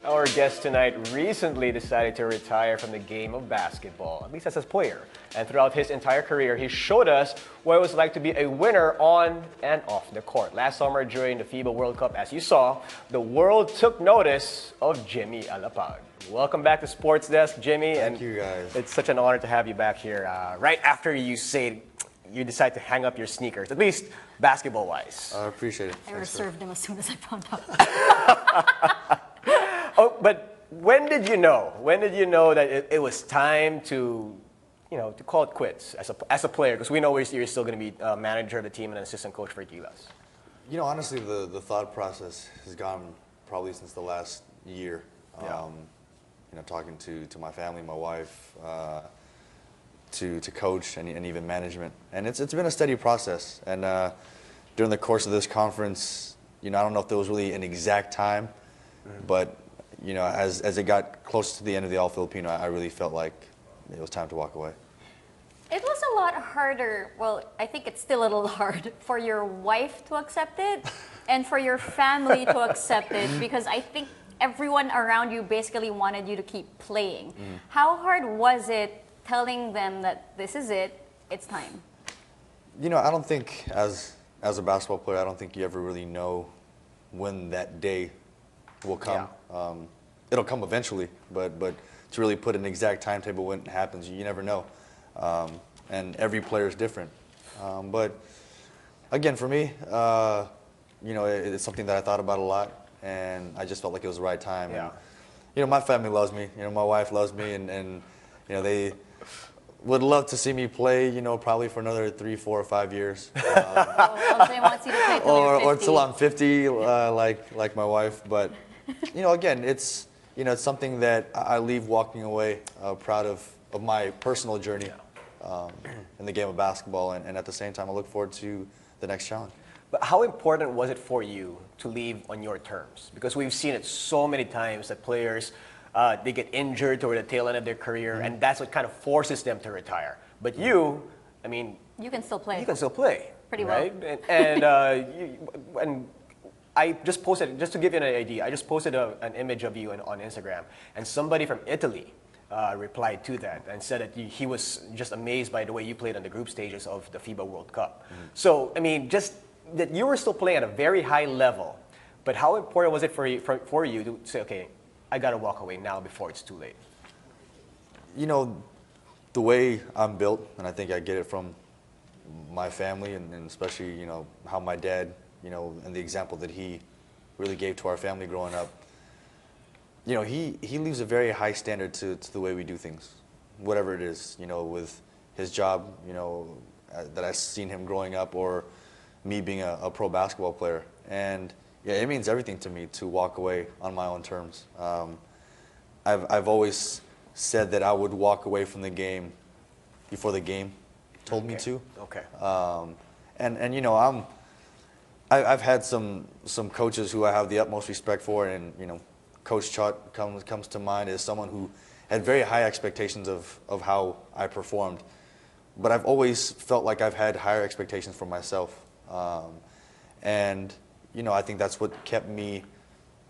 Our guest tonight recently decided to retire from the game of basketball, at least as a player. And throughout his entire career, he showed us what it was like to be a winner on and off the court. Last summer during the FIBA World Cup, as you saw, the world took notice of Jimmy Alapag. Welcome back to Sports Desk, Jimmy. Thank you, guys. It's such an honor to have you back here right after you decide to hang up your sneakers, at least basketball-wise. I appreciate it. I reserved them as soon as I found out. Oh, but when did you know? When did you know that it was time to, to call it quits as a player? Because we know you're still going to be manager of the team and an assistant coach for Gilas. Honestly, the thought process has gone probably since the last year. Yeah. Talking to my family, my wife, to coach and even management, and it's been a steady process. And during the course of this conference, I don't know if there was really an exact time, but as it got close to the end of the All Filipino, I really felt like it was time to walk away. It was a lot harder, well, I think it's still a little hard for your wife to accept it and for your family to accept it, because I think everyone around you basically wanted you to keep playing. How hard was it telling them that this is it, it's time? I don't think as a basketball player, I don't think you ever really know when that day will come. Yeah. It'll come eventually, but to really put an exact timetable when it happens, you never know. And every player is different. But again, for me, it's something that I thought about a lot, and I just felt like it was the right time. Yeah. And, my family loves me. My wife loves me, and they would love to see me play, probably for another 3, 4, or 5 years. They want you to play till you're 50. Or till I'm 50, like my wife. But, again, it's something that I leave walking away proud of my personal journey in the game of basketball. And at the same time, I look forward to the next challenge. But how important was it for you to leave on your terms? Because we've seen it so many times that players, they get injured toward the tail end of their career, and that's what kind of forces them to retire. But you can still play. You can still play. Pretty right? well. And I just posted, just to give you an idea, I just posted an image of you on Instagram, and somebody from Italy replied to that and said that he was just amazed by the way you played on the group stages of the FIBA World Cup. So, just that you were still playing at a very high level, but how important was it for you to say, okay, I got to walk away now before it's too late? The way I'm built, and I think I get it from my family, and especially, how my dad, and the example that he really gave to our family growing up. He leaves a very high standard to the way we do things, whatever it is, with his job, that I've seen him growing up, or me being a pro basketball player. And yeah, it means everything to me to walk away on my own terms. I've always said that I would walk away from the game before the game told me to. Okay. I've had some coaches who I have the utmost respect for, and Coach Chot comes to mind as someone who had very high expectations of how I performed, but I've always felt like I've had higher expectations for myself, and I think that's what kept me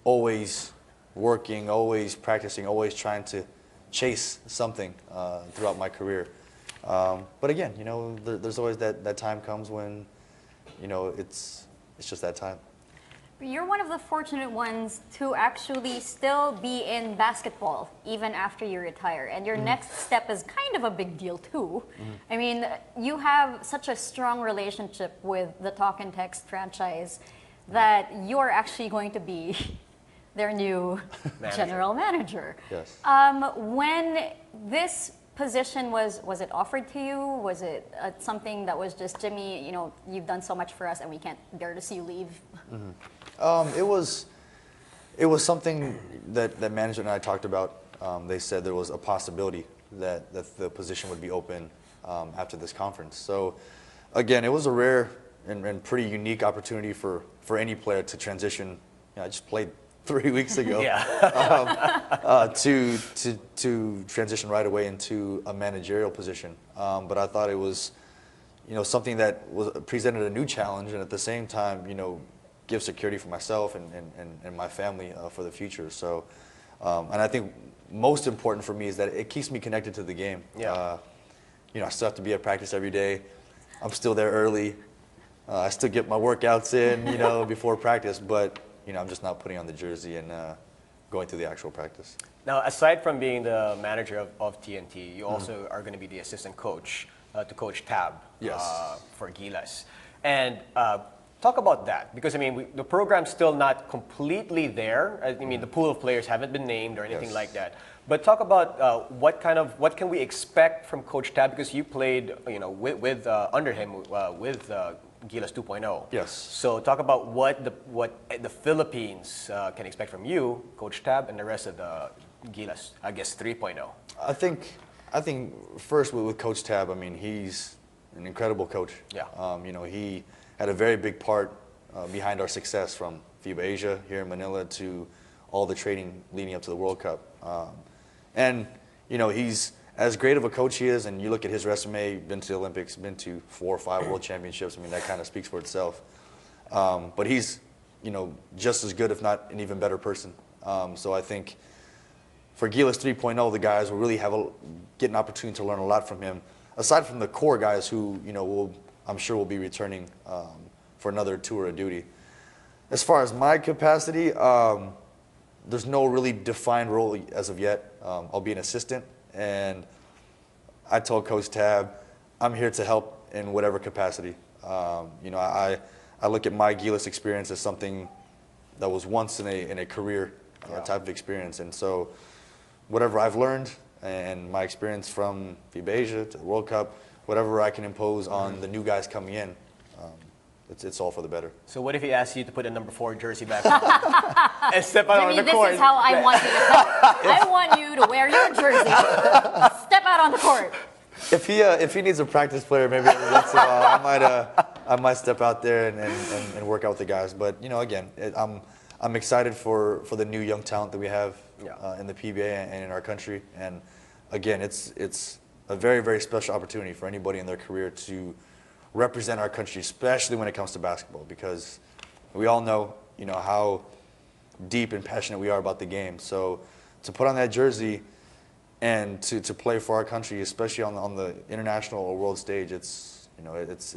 always working, always practicing, always trying to chase something throughout my career. But again, there's always that time comes when, it's just that time. You're one of the fortunate ones to actually still be in basketball even after you retire. And your next step is kind of a big deal too. You have such a strong relationship with the Talk and Text franchise that you're actually going to be their new general manager. Yes. When this position was it offered to you? Was it something that was just, Jimmy, you've done so much for us and we can't bear to see you leave? It was something that management and I talked about. They said there was a possibility that the position would be open after this conference. So again, it was a rare and pretty unique opportunity for any player to transition. I just played 3 weeks ago. To transition right away into a managerial position. But I thought it was, something that presented a new challenge, and at the same time, give security for myself and my family for the future. So And I think most important for me is that it keeps me connected to the game. Yeah. You know, I still have to be at practice every day. I'm still there early. I still get my workouts in, you know, before practice, but, you know, I'm just not putting on the jersey and going through the actual practice. Now, aside from being the manager of TNT, you also are going to be the assistant coach to Coach Tab for Gilas. And talk about that, because I mean, the program's still not completely there. I mean, the pool of players haven't been named or anything like that. But talk about what can we expect from Coach Tab, because you played, you know, with under him with Gilas 2.0. Yes. So talk about what the Philippines can expect from you, Coach Tab, and the rest of the Gilas, I guess 3.0. I think first with Coach Tab, I mean, he's an incredible coach. Yeah. You know, he had a very big part behind our success, from FIBA Asia here in Manila to all the training leading up to the World Cup. And, you know, he's as great of a coach he is, and you look at his resume, been to the Olympics, been to 4 or 5 World Championships. I mean, that kind of speaks for itself. But he's, you know, just as good, if not an even better person. So I think for Gilas 3.0, the guys will really get an opportunity to learn a lot from him, aside from the core guys who, you know, I'm sure will be returning for another tour of duty. As far as my capacity, there's no really defined role as of yet. I'll be an assistant, and I told Coach Tab, I'm here to help in whatever capacity. You know, I look at my Gilas experience as something that was once in a career type of experience, and so whatever I've learned and my experience from FIBA Asia to the World Cup, whatever I can impose on the new guys coming in, it's all for the better. So what if he asks you to put a number 4 jersey back on and step out on the court? This is how I want you to step. I want you to wear your jersey, step out on the court. If he needs a practice player, maybe every once in a while, I might step out there and work out with the guys. But, you know, again, I'm excited for the new young talent that we have in the PBA and in our country. And again, it's a very, very special opportunity for anybody in their career to represent our country, especially when it comes to basketball, because we all know, you know, how deep and passionate we are about the game. So to put on that jersey and to play for our country, especially on the international or world stage, it's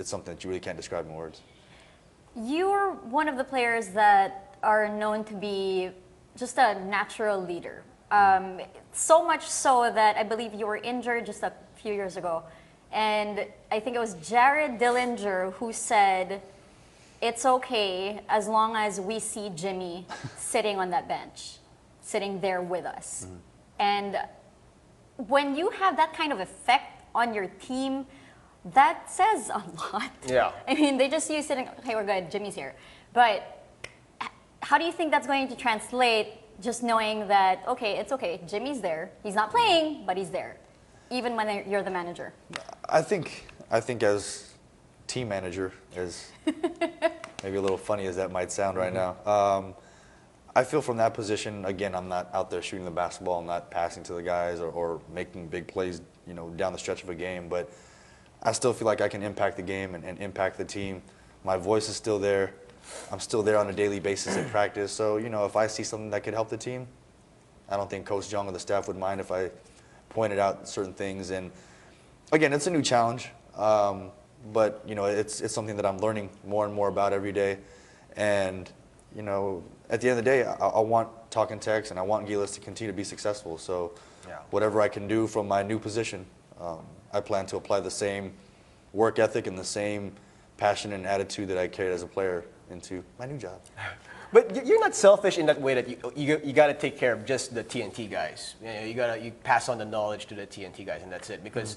something that you really can't describe in words. You're one of the players that are known to be just a natural leader. So much so that I believe you were injured just a few years ago. And I think it was Jared Dillinger who said, it's okay as long as we see Jimmy sitting on that bench, sitting there with us. And when you have that kind of effect on your team, that says a lot. Yeah. I mean, they just see you sitting, okay, we're good, Jimmy's here. But how do you think that's going to translate, just knowing that, okay, it's okay, Jimmy's there. He's not playing, but he's there, even when you're the manager? I think as team manager, as maybe a little funny as that might sound right now, I feel from that position, again, I'm not out there shooting the basketball, I'm not passing to the guys or making big plays, you know, down the stretch of a game, but I still feel like I can impact the game and impact the team. My voice is still there. I'm still there on a daily basis at practice. So, you know, if I see something that could help the team, I don't think Coach Jong or the staff would mind if I pointed out certain things. And again, it's a new challenge, but, you know, it's something that I'm learning more and more about every day. And, you know, at the end of the day, I want Talk and Text and I want Gilas to continue to be successful. So whatever I can do from my new position, I plan to apply the same work ethic and the same passion and attitude that I carried as a player into my new job. But you're not selfish in that way that you got to take care of just the TNT guys. You know, you pass on the knowledge to the TNT guys and that's it. Because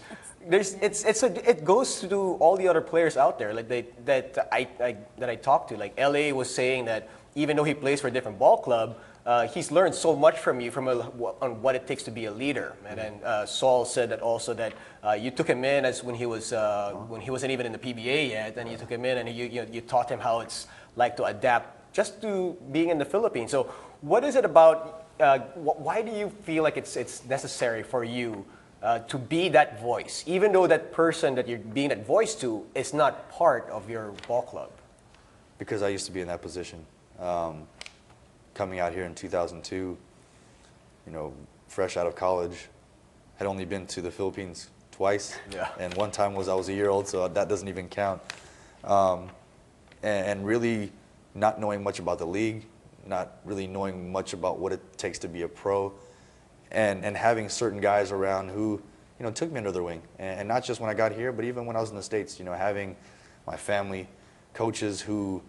it goes to all the other players out there like that I talked to. Like LA was saying that even though he plays for a different ball club, he's learned so much from you on what it takes to be a leader. And then Saul said that also that you took him in as when he wasn't even in the PBA yet, and you took him in and you taught him how it's like to adapt just to being in the Philippines. So what is it about? Why do you feel like it's necessary for you to be that voice, even though that person that you're being that voice to is not part of your ball club? Because I used to be in that position. Coming out here in 2002, you you know, fresh out of college, had only been to the Philippines twice, and one time I was a year old, so that doesn't even count. And really not knowing much about the league, not really knowing much about what it takes to be a pro, and having certain guys around who, you know, took me under their wing, and not just when I got here, but even when I was in the States, you know, having my family, coaches who,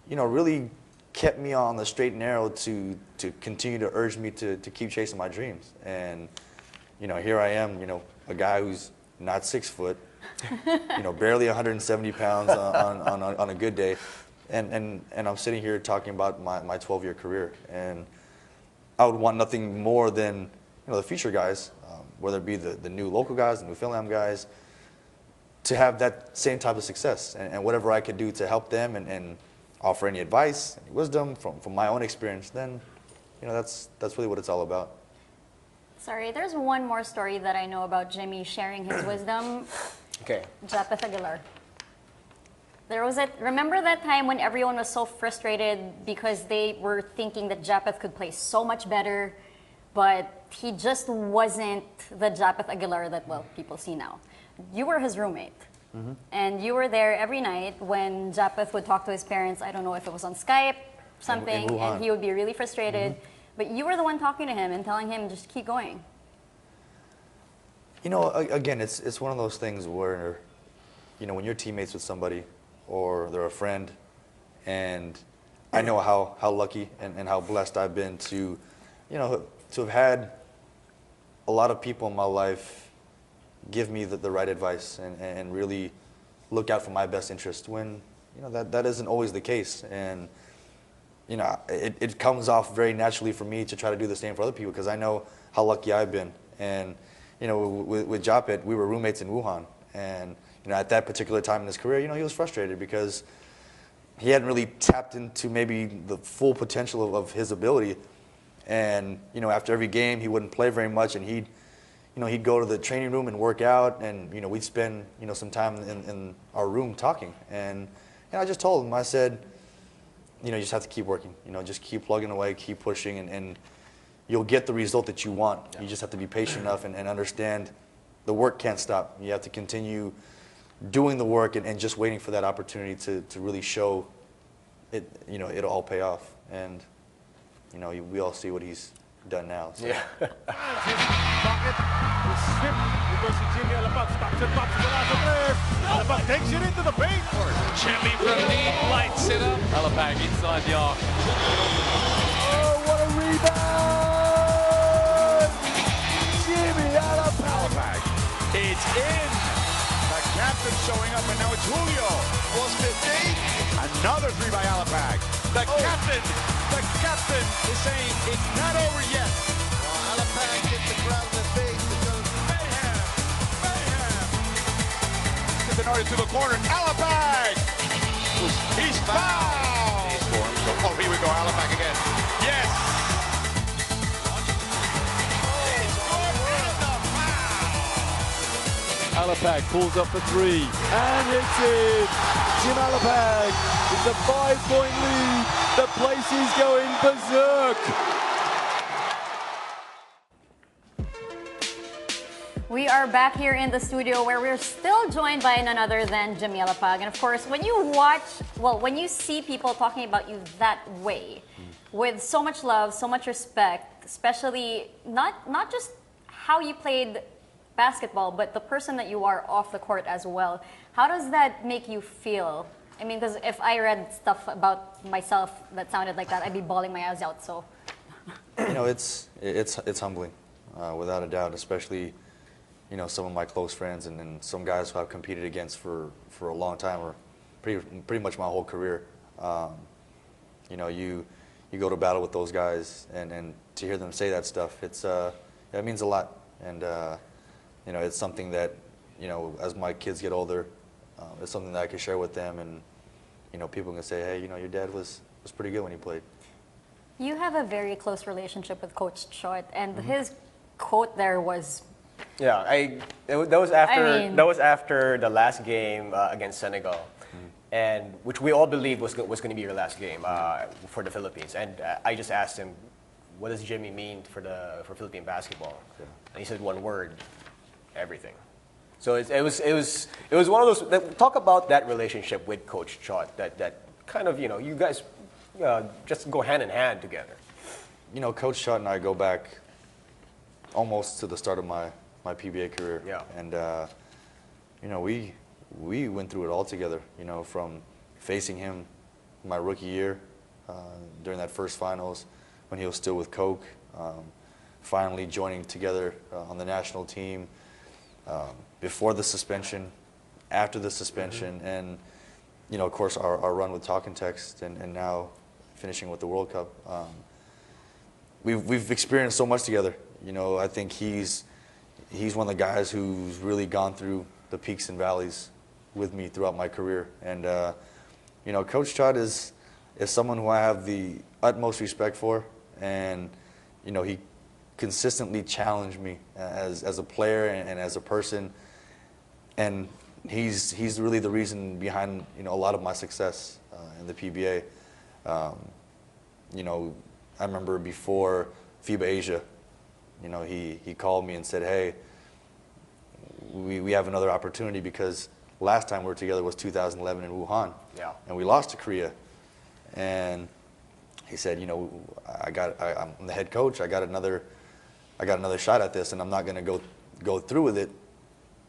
you know, really kept me on the straight and narrow to continue to urge me to keep chasing my dreams. And, you know, here I am, you know, a guy who's not 6 foot, you know, barely 170 pounds on a good day. And I'm sitting here talking about my 12-year career. And I would want nothing more than, you know, the future guys, whether it be the new local guys, the new Finland guys, to have that same type of success. And whatever I could do to help them and offer any advice, any wisdom from my own experience, then, you know, that's really what it's all about. Sorry, there's one more story that I know about Jimmy sharing his wisdom. Okay. Japeth Aguilar. Remember that time when everyone was so frustrated because they were thinking that Japeth could play so much better, but he just wasn't the Japeth Aguilar that, well, people see now. You were his roommate. And you were there every night when Japeth would talk to his parents. I don't know if it was on Skype, something, and he would be really frustrated. But you were the one talking to him and telling him, just keep going. You know, again, it's one of those things where, you know, when you're teammates with somebody or they're a friend, and I know how lucky and how blessed I've been to, you know, to have had a lot of people in my life give me the right advice and really look out for my best interest when, you know, that isn't always the case. And, you know, it comes off very naturally for me to try to do the same for other people because I know how lucky I've been. And, you know, with Japeth, we were roommates in Wuhan. And, you know, at that particular time in his career, you know, he was frustrated because he hadn't really tapped into maybe the full potential of his ability. And, you know, after every game, he wouldn't play very much, and he'd go to the training room and work out, and, you know, we'd spend, you know, some time in our room talking. And I just told him, I said, you know, you just have to keep working. You know, just keep plugging away, keep pushing, and you'll get the result that you want. Yeah. You just have to be patient enough and understand the work can't stop. You have to continue doing the work and just waiting for that opportunity to really show it, you know, it'll all pay off. And, you know, we all see what he's done now. So. Yeah. Pocket, Jimmy Alapag stops and pops the last player. Alapag takes it into the paint. Jimmy from deep lights it up. Alapag inside the arc. Oh, what a rebound! Jimmy Alapag. It's in. The captain showing up, and now it's Julio. Was 15. Another three by Alapag. The captain is saying it's not over yet. Alapag gets the crowd in the face because mayhem. Gets an order to the corner. Alapag. He's fouled. Oh, here we go. Alapag again. Yes. Alapag pulls up for three and hits it. Jim Alapag with a 5-point lead. The place is going berserk. We are back here in the studio where we're still joined by none other than Jimmy Alapag. And of course, when you see people talking about you that way, with so much love, so much respect, especially not just how you played basketball, but the person that you are off the court as well. How does that make you feel? I mean, because if I read stuff about myself that sounded like that, I'd be bawling my eyes out. So, you know, it's humbling, without a doubt. Especially, you know, some of my close friends and some guys who I've competed against for a long time, or pretty much my whole career. You know, you go to battle with those guys, and to hear them say that stuff, it means a lot. And you know, it's something that, you know, as my kids get older, it's something that I can share with them, and, you know, people can say, hey, you know, your dad was pretty good when he played. you have a very close relationship with Coach Chot, and his quote there was. Yeah, that was after the last game against Senegal, and which we all believed was going to be your last game for the Philippines. And I just asked him, what does Jimmy mean for Philippine basketball? Yeah. And he said one word, everything. So it was one of those. Talk about that relationship with Coach Chot. That kind of, you guys just go hand in hand together. Coach Chot and I go back almost to the start of my PBA career. Yeah. And we went through it all together. From facing him my rookie year during that first finals when he was still with Coke, finally joining together on the national team, before the suspension, after the suspension, and of course our run with Talk and Text, and now finishing with the World Cup. We've experienced so much together. I think he's one of the guys who's really gone through the peaks and valleys with me throughout my career. And Coach Chot is someone who I have the utmost respect for, and he consistently challenged me as a player and as a person, and he's really the reason behind a lot of my success in the PBA. I remember before FIBA Asia, he called me and said, hey, we have another opportunity, because last time we were together was 2011 in Wuhan. Yeah. And we lost to Korea. And he said, I'm the head coach. I got another shot at this, and I'm not going to go through with it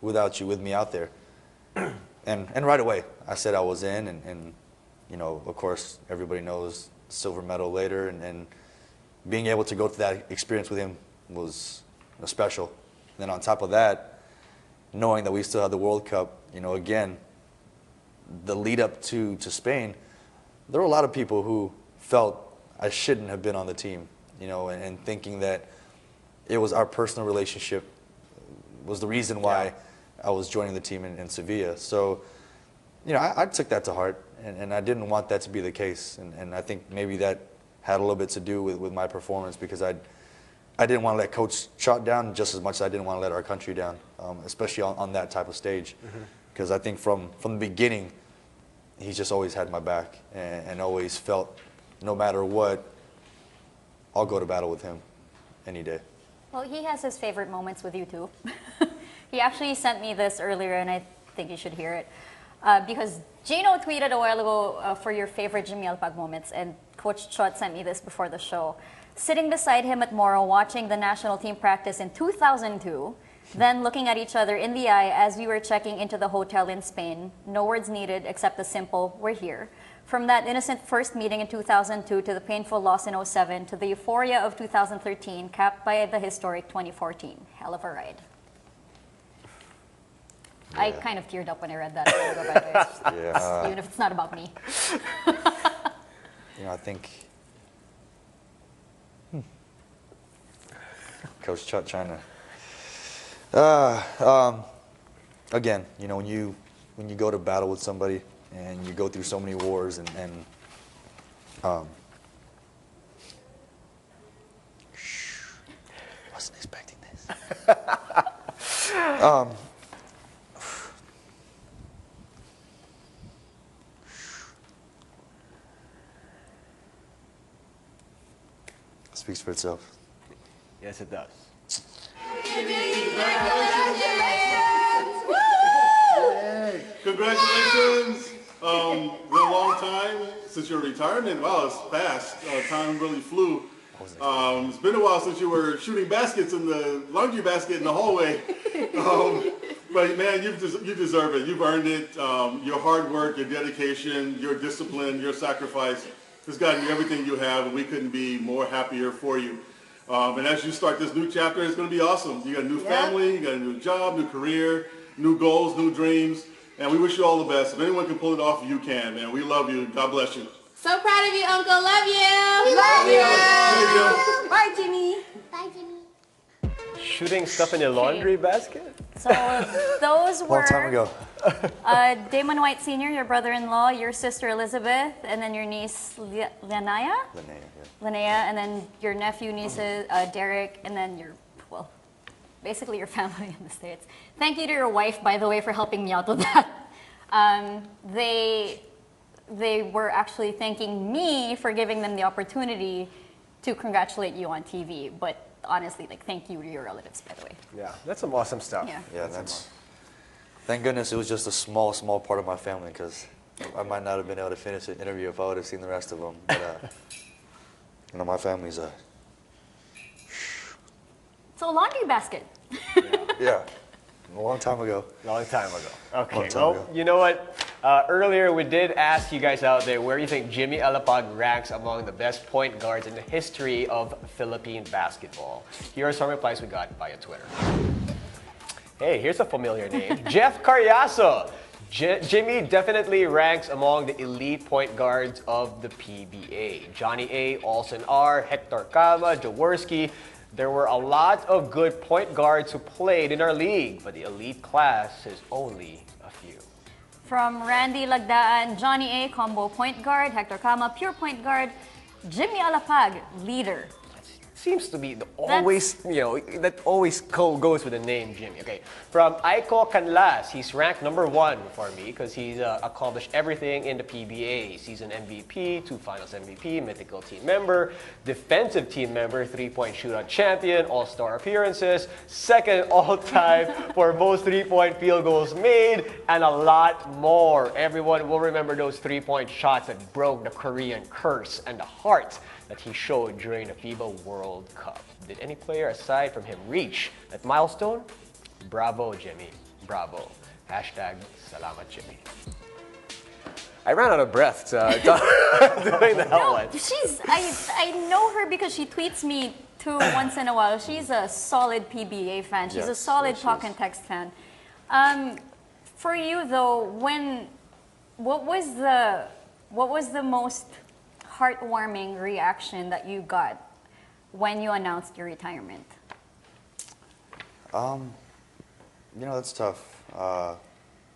without you with me out there. And right away, I said I was in, and of course, everybody knows silver medal later, and being able to go through that experience with him was special. And then on top of that, knowing that we still had the World Cup, again, the lead up to Spain, there were a lot of people who felt I shouldn't have been on the team, and thinking that it was our personal relationship was the reason why I was joining the team in Sevilla. So, I took that to heart, and I didn't want that to be the case. And I think maybe that had a little bit to do with my performance, because I didn't want to let Coach Chot down just as much as I didn't want to let our country down, especially on that type of stage. Because I think from the beginning, he's just always had my back, and always felt no matter what, I'll go to battle with him any day. Well, he has his favorite moments with you too. He actually sent me this earlier, and I think you should hear it. Because Gino tweeted a while ago for your favorite Jimmy Alapag moments, and Coach Chot sent me this before the show. Sitting beside him at Moro, watching the national team practice in 2002, then looking at each other in the eye as we were checking into the hotel in Spain. No words needed except the simple, we're here. From that innocent first meeting in 2002 to the painful loss in 2007 to the euphoria of 2013, capped by the historic 2014. Hell of a ride. Yeah. I kind of teared up when I read that. By the way. Yeah. Even if it's not about me. I think Coach Chot trying to again, when you go to battle with somebody and you go through so many wars and wasn't expecting this. Speaks for itself. Yes, it does. Congratulations! Been a long time since your retirement. Wow, it's fast. Time really flew. It's been a while since you were shooting baskets in the laundry basket in the hallway. But man, you deserve it. You've earned it. Your hard work, your dedication, your discipline, your sacrifice has gotten you everything you have, and we couldn't be more happier for you. And as you start this new chapter, it's going to be awesome. You got a new family, you got a new job, new career, new goals, new dreams, and we wish you all the best. If anyone can pull it off, you can, man. We love you. God bless you. So proud of you, Uncle. Love you. Love you. Bye, Jimmy. Bye, Jimmy. Shooting stuff in your laundry basket? So those were Long time ago. Damon White Sr., your brother-in-law, your sister Elizabeth, and then your niece Linnea, and then your nephew, nieces, Derek, and then basically your family in the States. Thank you to your wife, by the way, for helping me out with that. They were actually thanking me for giving them the opportunity to congratulate you on TV, but honestly, like, thank you to your relatives, by the way. Yeah, that's some awesome stuff. Yeah. Yeah, that's. Thank goodness it was just a small part of my family, because I might not have been able to finish the interview if I would have seen the rest of them. But you know, my family's So laundry basket. yeah, a long time ago. Long time ago. Okay, Long time well, ago. you know what? Earlier we did ask you guys out there where you think Jimmy Alapag ranks among the best point guards in the history of Philippine basketball. Here are some replies we got via Twitter. Hey, here's a familiar name. Jeff Carriazo. Jimmy definitely ranks among the elite point guards of the PBA. Johnny A, Olsen R, Hector Cama, Jaworski. There were a lot of good point guards who played in our league, but the elite class is only a few. From Randy Lagdaan, Johnny A, combo point guard, Hector Cama, pure point guard, Jimmy Alapag, leader. Seems to be the always, you know, that always goes with the name Jimmy. Okay, from Aiko Canlas, he's ranked #1 for me because he's accomplished everything in the PBA. Season MVP, 2 Finals MVP, mythical team member, defensive team member, 3-point shootout champion, all-star appearances, second all-time for most 3-point field goals made, and a lot more. Everyone will remember those 3-point shots that broke the Korean curse and the heart that he showed during the FIBA World Cup. Did any player aside from him reach that milestone? Bravo, Jimmy. Bravo. Hashtag Salamat, Jimmy. I ran out of breath doing that one. I know her because she tweets me too once in a while. She's a solid PBA fan. She's a solid talk and text fan. For you though, what was the most heartwarming reaction that you got when you announced your retirement? You know, that's tough.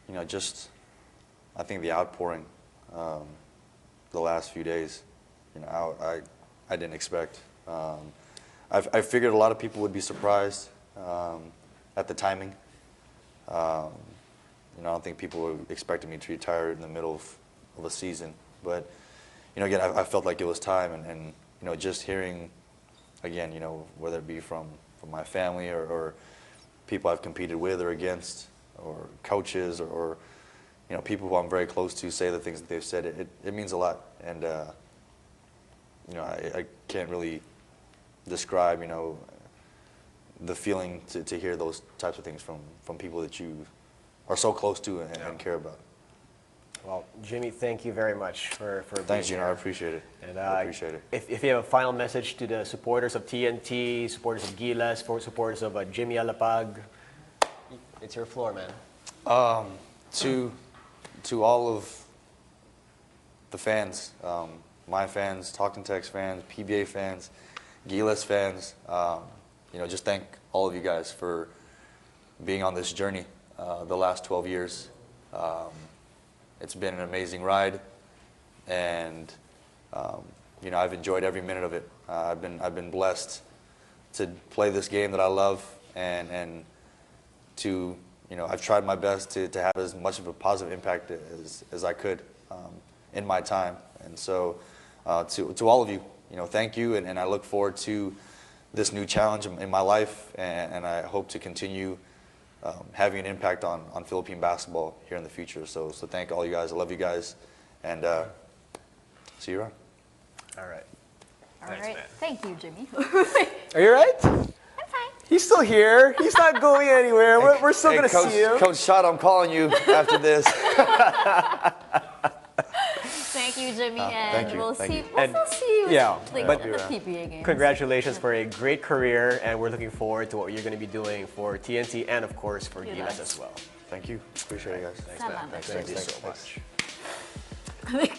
You know, just I think the outpouring the last few days, you know, I didn't expect. I figured a lot of people would be surprised at the timing. You know, I don't think people were expecting me to retire in the middle of a season, but you know, again, I felt like it was time, and you know, just hearing, again, you know, whether it be from my family or people I've competed with or against, or coaches, or you know, people who I'm very close to say the things that they've said, it means a lot, and you know, I can't really describe, you know, the feeling to hear those types of things from people that you are so close to and care about. Well, Jimmy, thank you very much for Thanks, being Gino. here. I appreciate it. And I appreciate it. If you have a final message to the supporters of TNT, supporters of Gilas, supporters of Jimmy Alapag, it's your floor, man. To all of the fans, my fans, Talk and Text fans, PBA fans, Gilas fans, you know, just thank all of you guys for being on this journey the last 12 years. It's been an amazing ride, and you know, I've enjoyed every minute of it. I've been blessed to play this game that I love, and to, you know, I've tried my best to have as much of a positive impact as I could in my time. And so to all of you, you know, thank you, and I look forward to this new challenge in my life, and I hope to continue having an impact on Philippine basketball here in the future. So thank all you guys. I love you guys, and see you around. All right. All right. Thank you, Jimmy. Are you all right? I'm fine. He's still here. He's not going anywhere. We're still going to see him. Coach Chot, I'm calling you after this. Thank you, Jimmy, and thank you, we'll thank see. you. We'll still see you. Yeah, like but- at the PBA games. Congratulations for a great career, and we're looking forward to what you're going to be doing for TNT and, of course, for Gilas as well. Thank you. Appreciate it, guys. Salamat. Thank you so much.